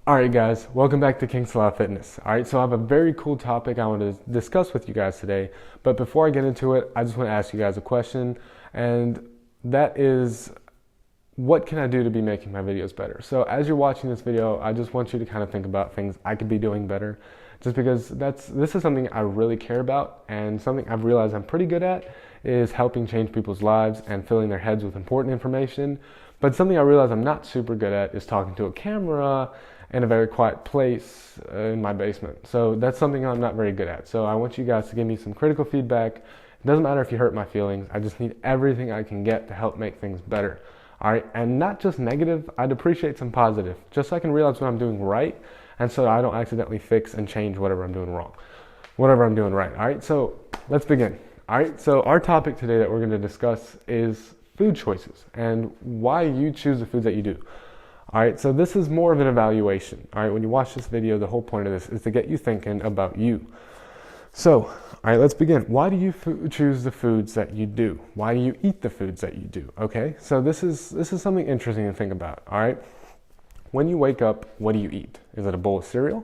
Alright guys, welcome back to King's Law Fitness. Alright, so I have a very cool topic I want to discuss with you guys today. But before I get into it, I just want to ask you guys a question. And that is, what can I do to be making my videos better? So as you're watching this video, I just want you to kind of think about things I could be doing better. Just because this is something I really care about, and something I've realized I'm pretty good at is helping change people's lives and filling their heads with important information. But something I realize I'm not super good at is talking to a camera in a very quiet place in my basement. So that's something I'm not very good at. So I want you guys to give me some critical feedback. It doesn't matter if you hurt my feelings. I just need everything I can get to help make things better. All right, and not just negative. I'd appreciate some positive, just so I can realize what I'm doing right, and so I don't accidentally fix and change whatever I'm doing wrong, whatever I'm doing right. All right, so let's begin. All right, so our topic today that we're going to discuss is food choices and why you choose the foods that you do. All right, so this is more of an evaluation. All right, when you watch this video, the whole point of this is to get you thinking about you. So, all right, let's begin. Why do you choose the foods that you do? Why do you eat the foods that you do? Okay, so this is something interesting to think about. All right, when you wake up, what do you eat? Is it a bowl of cereal?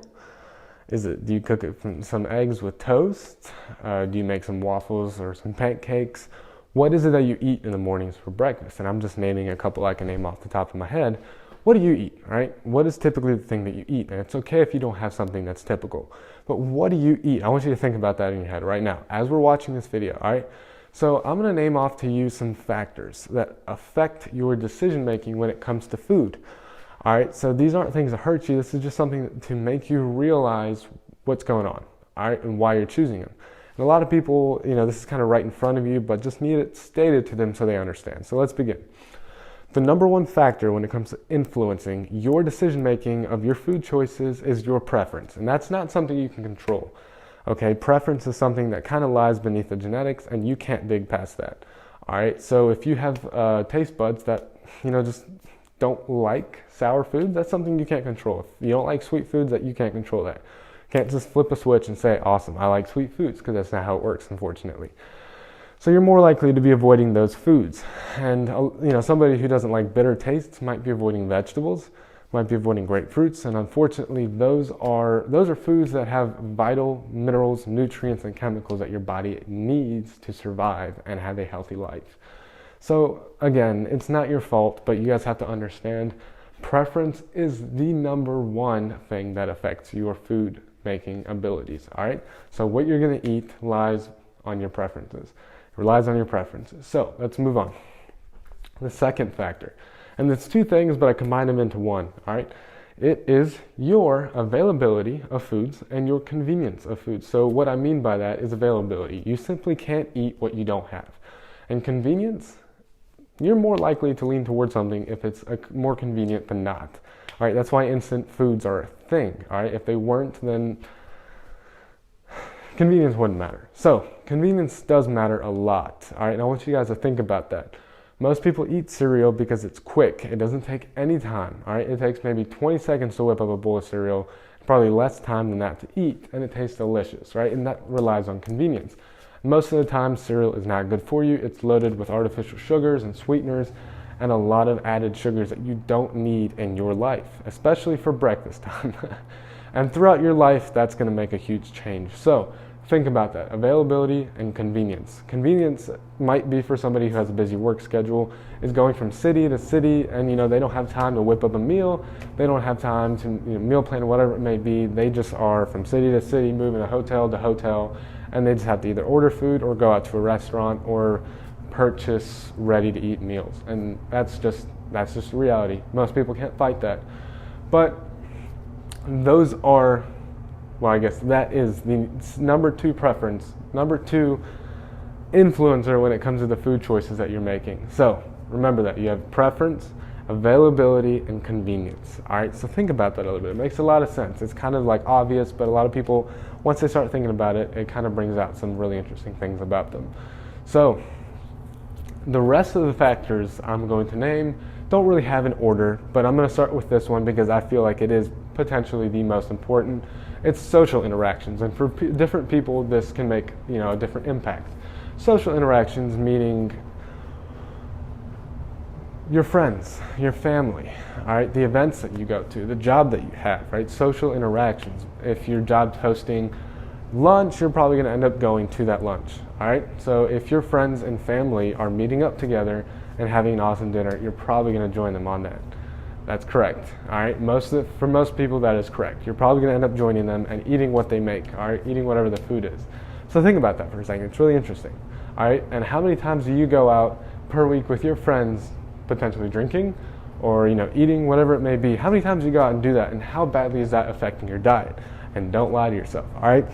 Do you cook it from some eggs with toast? Do you make some waffles or some pancakes? What is it that you eat in the mornings for breakfast? And I'm just naming a couple I can name off the top of my head. What do you eat, right? What is typically the thing that you eat? And it's okay if you don't have something that's typical, but what do you eat? I want you to think about that in your head right now as we're watching this video, all right? So I'm gonna name off to you some factors that affect your decision making when it comes to food, all right? So these aren't things that hurt you. This is just something to make you realize what's going on, all right, and why you're choosing them. And a lot of people, this is kind of right in front of you, but just need it stated to them so they understand. So let's begin. The number one factor when it comes to influencing your decision-making of your food choices is your preference. And that's not something you can control. Okay, preference is something that kind of lies beneath the genetics and you can't dig past that. All right, so if you have taste buds that, just don't like sour food, that's something you can't control. If you don't like sweet foods, that you can't control that. You can't just flip a switch and say, awesome, I like sweet foods, because that's not how it works, unfortunately. So you're more likely to be avoiding those foods. And somebody who doesn't like bitter tastes might be avoiding vegetables, might be avoiding grapefruits, and unfortunately those are foods that have vital minerals, nutrients, and chemicals that your body needs to survive and have a healthy life. So again, it's not your fault, but you guys have to understand preference is the number one thing that affects your food making abilities, all right? So what you're gonna eat lies on your preferences. Relies on your preferences. So let's move on. The second factor, and it's two things, but I combine them into one, all right? It is your availability of foods and your convenience of foods. So what I mean by that is availability. You simply can't eat what you don't have. And convenience, you're more likely to lean towards something if it's more convenient than not. All right, that's why instant foods are a thing, all right? If they weren't, then convenience wouldn't matter. So convenience does matter a lot, all right? And I want you guys to think about that. Most people eat cereal because it's quick. It doesn't take any time, all right? It takes maybe 20 seconds to whip up a bowl of cereal, probably less time than that to eat, and it tastes delicious, right? And that relies on convenience. Most of the time, cereal is not good for you. It's loaded with artificial sugars and sweeteners and a lot of added sugars that you don't need in your life, especially for breakfast time. And throughout your life, that's going to make a huge change. So think about that, availability and convenience. Convenience might be for somebody who has a busy work schedule, is going from city to city, and they don't have time to whip up a meal. They don't have time to meal plan, whatever it may be. They just are from city to city, moving to hotel to hotel, and they just have to either order food or go out to a restaurant or purchase ready-to-eat meals. And that's just reality. Most people can't fight that. But those are, well, I guess that is the number two preference, number two influencer when it comes to the food choices that you're making. So remember that you have preference, availability, and convenience. All right, so think about that a little bit. It makes a lot of sense. It's kind of like obvious, but a lot of people, once they start thinking about it, it kind of brings out some really interesting things about them. So the rest of the factors I'm going to name don't really have an order, but I'm going to start with this one because I feel like it is potentially the most important. It's social interactions, and for different people this can make a different impact. Social interactions meaning your friends, your family, all right, the events that you go to, the job that you have, right, social interactions. If your job's hosting lunch, you're probably going to end up going to that lunch, all right? So if your friends and family are meeting up together and having an awesome dinner, you're probably going to join them on that. That's correct, all right? For most people, that is correct. You're probably going to end up joining them and eating what they make, all right, eating whatever the food is. So think about that for a second. It's really interesting, all right? And how many times do you go out per week with your friends, potentially drinking or eating, whatever it may be? How many times do you go out and do that, and how badly is that affecting your diet? And don't lie to yourself, all right?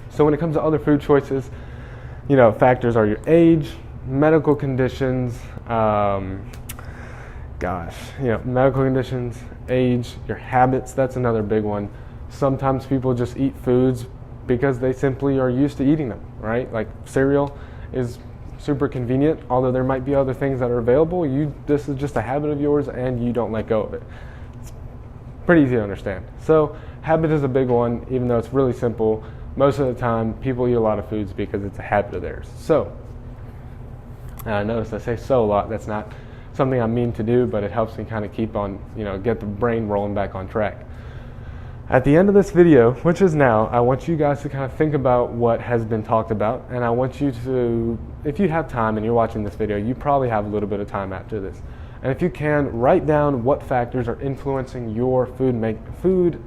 So when it comes to other food choices, factors are your age, medical conditions, medical conditions, age, your habits. That's another big one. Sometimes people just eat foods because they simply are used to eating them, right? Like cereal is super convenient, although there might be other things that are available. This is just a habit of yours and you don't let go of it. It's pretty easy to understand. So habit is a big one, even though it's really simple. Most of the time, people eat a lot of foods because it's a habit of theirs. So, notice I say so a lot. That's not something I mean to do, but it helps me kind of keep on, get the brain rolling back on track. At the end of this video, which is now, I want you guys to kind of think about what has been talked about, and I want you to, if you have time and you're watching this video, you probably have a little bit of time after this. And if you can, write down what factors are influencing your food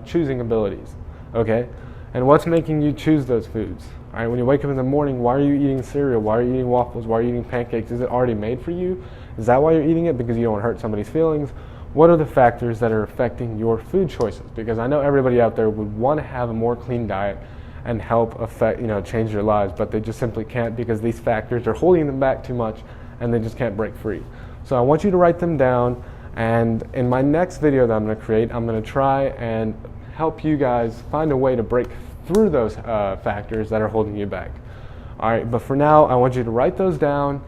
choosing abilities, okay? And what's making you choose those foods? All right, when you wake up in the morning, why are you eating cereal? Why are you eating waffles? Why are you eating pancakes? Is it already made for you? Is that why you're eating it? Because you don't want to hurt somebody's feelings? What are the factors that are affecting your food choices? Because I know everybody out there would want to have a more clean diet and help change their lives, but they just simply can't because these factors are holding them back too much and they just can't break free. So I want you to write them down, and in my next video that I'm going to create, I'm going to try and help you guys find a way to break through those factors that are holding you back. All right, but for now, I want you to write those down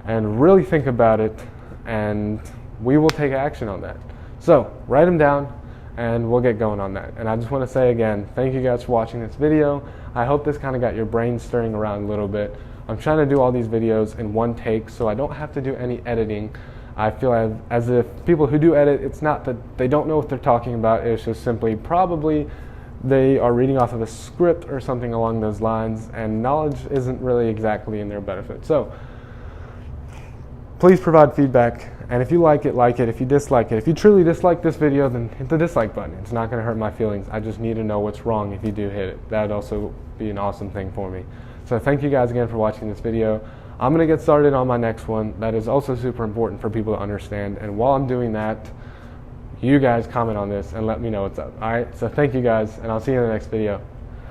and really think about it, and we will take action on that. So write them down and we'll get going on that. And I just want to say again, thank you guys for watching this video. I hope this kind of got your brain stirring around a little bit. I'm trying to do all these videos in one take so I don't have to do any editing. I feel as if people who do edit, it's not that they don't know what they're talking about, it's just simply probably they are reading off of a script or something along those lines, and knowledge isn't really exactly in their benefit. So please provide feedback, and if you like it, like it. If you dislike it, if you truly dislike this video, then hit the dislike button. It's not going to hurt my feelings. I just need to know what's wrong if you do hit it. That would also be an awesome thing for me. So thank you guys again for watching this video. I'm going to get started on my next one that is also super important for people to understand. And while I'm doing that, you guys comment on this and let me know what's up. All right, so thank you guys, and I'll see you in the next video.